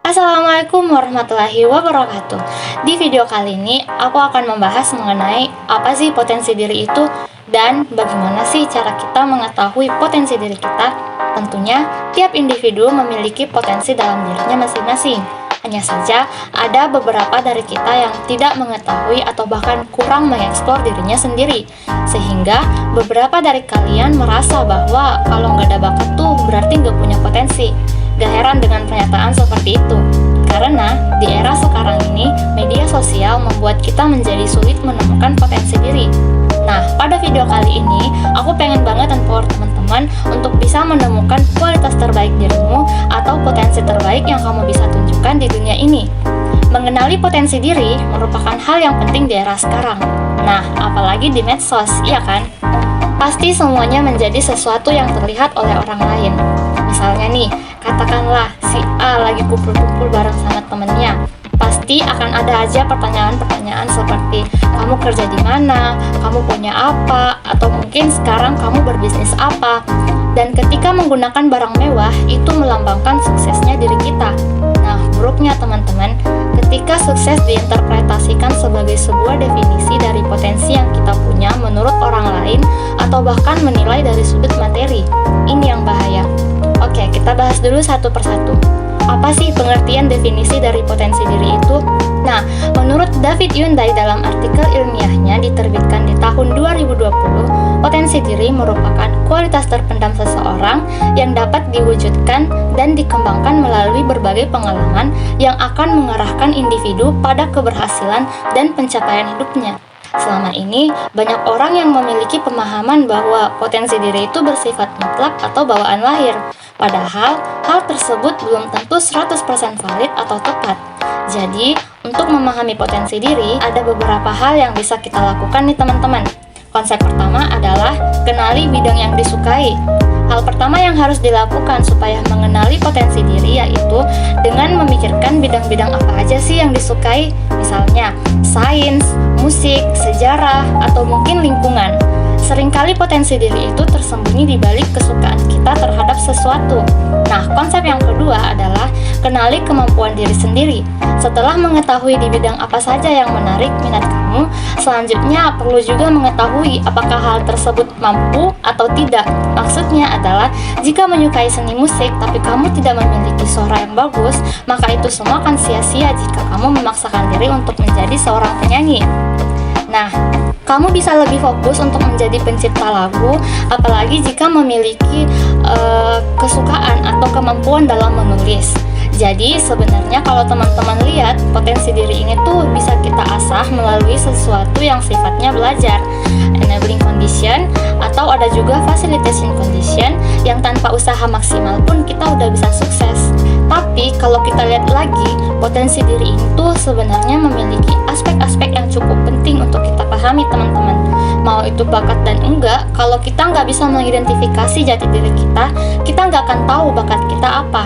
Assalamualaikum warahmatullahi wabarakatuh. Di video kali ini, aku akan membahas mengenai apa sih potensi diri itu dan bagaimana sih cara kita mengetahui potensi diri kita. Tentunya, tiap individu memiliki potensi dalam dirinya masing-masing. Hanya saja, ada beberapa dari kita yang tidak mengetahui atau bahkan kurang mengeksplor dirinya sendiri. Sehingga, beberapa dari kalian merasa bahwa kalau nggak ada bakat tuh berarti nggak punya potensi. Gak heran dengan pernyataan seperti itu, karena di era sekarang ini, media sosial membuat kita menjadi sulit menemukan potensi diri. Nah, pada video kali ini, aku pengen banget empower teman-teman untuk bisa menemukan kualitas terbaik dirimu atau potensi terbaik yang kamu bisa tunjukkan di dunia ini. Mengenali potensi diri merupakan hal yang penting di era sekarang. Nah, apalagi di medsos, iya kan? Pasti semuanya menjadi sesuatu yang terlihat oleh orang lain. Misalnya nih, katakanlah si A lagi kumpul-kumpul bareng sama temennya. Pasti akan ada aja pertanyaan-pertanyaan seperti kamu kerja di mana, kamu punya apa, atau mungkin sekarang kamu berbisnis apa. Dan ketika menggunakan barang mewah, itu melambangkan suksesnya diri kita. Nah, buruknya teman-teman, ketika sukses diinterpretasikan sebagai sebuah definisi dari potensi yang kita punya menurut orang lain, atau bahkan menilai dari sudut materi. Ini yang bahaya. Oke, kita bahas dulu satu persatu. Apa sih pengertian definisi dari potensi diri itu? Nah, menurut David Hyundai dalam artikel ilmiahnya diterbitkan di tahun 2020, potensi diri merupakan kualitas terpendam seseorang yang dapat diwujudkan dan dikembangkan melalui berbagai pengalaman yang akan mengarahkan individu pada keberhasilan dan pencapaian hidupnya. Selama ini, banyak orang yang memiliki pemahaman bahwa potensi diri itu bersifat mutlak atau bawaan lahir. Padahal, hal tersebut belum tentu 100% valid atau tepat. Jadi, untuk memahami potensi diri, ada beberapa hal yang bisa kita lakukan nih teman-teman. Konsep pertama adalah kenali bidang yang disukai. Hal pertama yang harus dilakukan supaya mengenali potensi diri yaitu dengan memikirkan bidang-bidang apa aja sih yang disukai. Misalnya, sains, musik, sejarah, atau mungkin lingkungan. Seringkali potensi diri itu tersembunyi di balik kesukaan kita terhadap sesuatu. Nah, konsep yang kedua adalah kenali kemampuan diri sendiri. Setelah mengetahui di bidang apa saja yang menarik minat kamu, selanjutnya perlu juga mengetahui apakah hal tersebut mampu atau tidak. Maksudnya adalah, jika menyukai seni musik tapi kamu tidak memiliki suara yang bagus, maka itu semua akan sia-sia jika kamu memaksakan diri untuk menjadi seorang penyanyi. Nah, kamu bisa lebih fokus untuk menjadi pencipta lagu, apalagi jika memiliki kesukaan atau kemampuan dalam menulis. Jadi sebenarnya kalau teman-teman lihat, potensi diri ini tuh bisa kita asah melalui sesuatu yang sifatnya belajar, enabling condition, atau ada juga facilitation condition yang tanpa usaha maksimal pun kita udah bisa sukses. Tapi kalau kita lihat lagi, potensi diri ini tuh sebenarnya memiliki aspek-aspek yang cukup penting untuk kita pahami teman-teman. Mau itu bakat dan enggak, kalau kita nggak bisa mengidentifikasi jati diri kita nggak akan tahu bakat kita apa.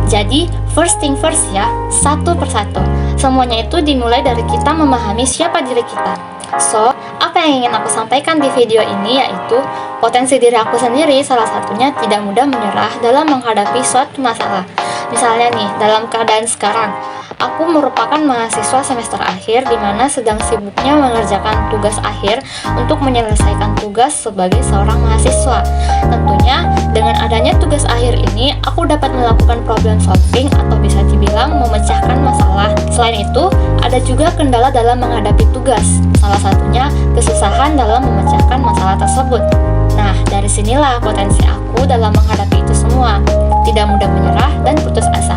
Jadi, first thing first ya, satu persatu. Semuanya itu dimulai dari kita memahami siapa diri kita. So, apa yang ingin aku sampaikan di video ini yaitu, potensi diri aku sendiri salah satunya tidak mudah menyerah dalam menghadapi suatu masalah. Misalnya nih, dalam keadaan sekarang, aku merupakan mahasiswa semester akhir di mana sedang sibuknya mengerjakan tugas akhir untuk menyelesaikan tugas sebagai seorang mahasiswa. Tentunya, dengan adanya tugas akhir ini, aku dapat melakukan problem solving atau bisa dibilang memecahkan masalah. Selain itu, ada juga kendala dalam menghadapi tugas. Salah satunya, kesusahan dalam memecahkan masalah tersebut. Nah, dari sinilah potensi aku dalam menghadapi itu semua. Tidak mudah menyerah dan putus asa.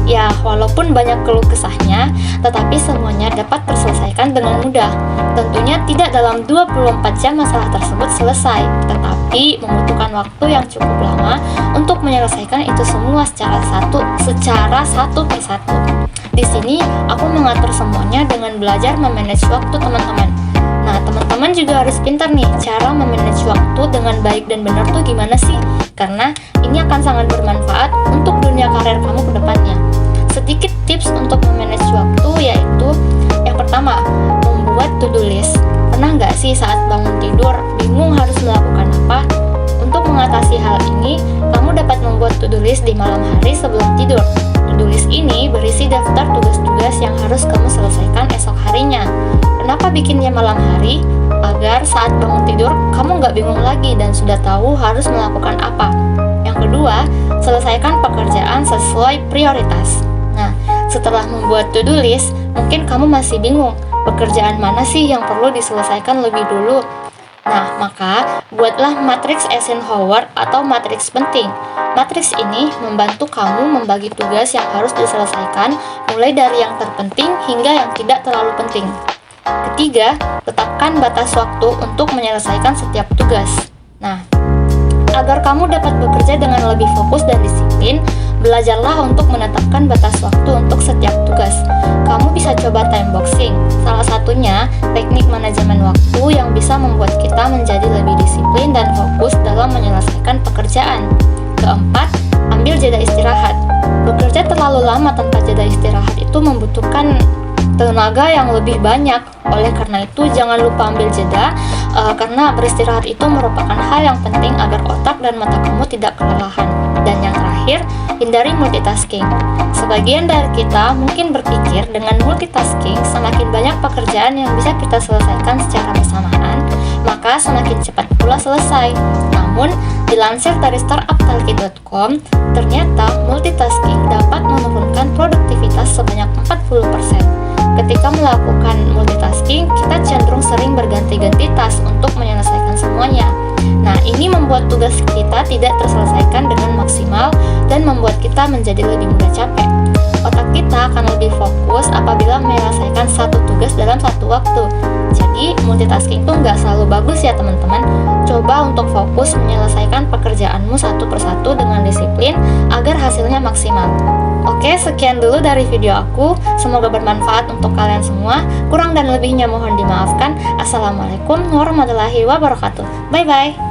Ya, walaupun banyak keluh kesahnya, tetapi semuanya dapat terselesaikan dengan mudah. Tentunya tidak dalam 24 jam masalah tersebut selesai, tetapi membutuhkan waktu yang cukup lama untuk menyelesaikan itu semua secara satu persatu. Di sini, aku mengatur semuanya dengan belajar memanage waktu teman-teman. Nah, teman-teman juga harus pintar nih cara memanage waktu dengan baik dan benar tuh gimana sih? Karena ini akan sangat bermanfaat untuk dunia karir kamu ke depannya. Sedikit tips untuk memanage waktu yaitu, yang pertama, membuat to-do list. Pernah nggak sih saat bangun tidur bingung harus melakukan apa? Untuk mengatasi hal ini, kamu dapat membuat to-do list di malam hari sebelum tidur. To-do to-do list ini berisi daftar tugas-tugas yang harus kamu selesaikan esok harinya. Kenapa bikinnya malam hari? Agar saat bangun tidur, kamu nggak bingung lagi dan sudah tahu harus melakukan apa. Yang kedua, selesaikan pekerjaan sesuai prioritas. Nah, setelah membuat to-do list, mungkin kamu masih bingung, pekerjaan mana sih yang perlu diselesaikan lebih dulu? Nah, maka buatlah matriks Eisenhower atau matriks penting. Matriks ini membantu kamu membagi tugas yang harus diselesaikan, mulai dari yang terpenting hingga yang tidak terlalu penting. Ketiga, tetapkan batas waktu untuk menyelesaikan setiap tugas. Nah, agar kamu dapat bekerja dengan lebih fokus dan disiplin, belajarlah untuk menetapkan batas waktu untuk setiap tugas. Kamu bisa coba time boxing. Salah satunya, teknik manajemen waktu yang bisa membuat kita menjadi lebih disiplin dan fokus dalam menyelesaikan pekerjaan. Keempat, ambil jeda istirahat. Bekerja terlalu lama tanpa jeda istirahat itu membutuhkan tenaga yang lebih banyak. Oleh karena itu, jangan lupa ambil jeda, karena beristirahat itu merupakan hal yang penting agar otak dan mata kamu tidak kelelahan. Dan yang terakhir, hindari multitasking. Sebagian dari kita mungkin berpikir dengan multitasking semakin banyak pekerjaan yang bisa kita selesaikan secara bersamaan, maka semakin cepat pula selesai. Namun, dilansir dari startuptalki.com, ternyata multitasking dapat menurunkan produktivitas sebanyak 40%. Ketika melakukan multitasking, kita cenderung sering berganti-ganti tas untuk menyelesaikan semuanya. Nah, ini membuat tugas kita tidak terselesaikan dengan maksimal dan membuat kita menjadi lebih mudah capek. Otak kita akan lebih fokus apabila menyelesaikan satu tugas dalam satu waktu. Jadi, multitasking itu nggak selalu bagus ya teman-teman. Coba untuk fokus menyelesaikan pekerjaanmu satu persatu dengan disiplin agar hasilnya maksimal. Oke, sekian dulu dari video aku. Semoga bermanfaat untuk kalian semua. Kurang dan lebihnya mohon dimaafkan. Assalamualaikum warahmatullahi wabarakatuh. Bye-bye.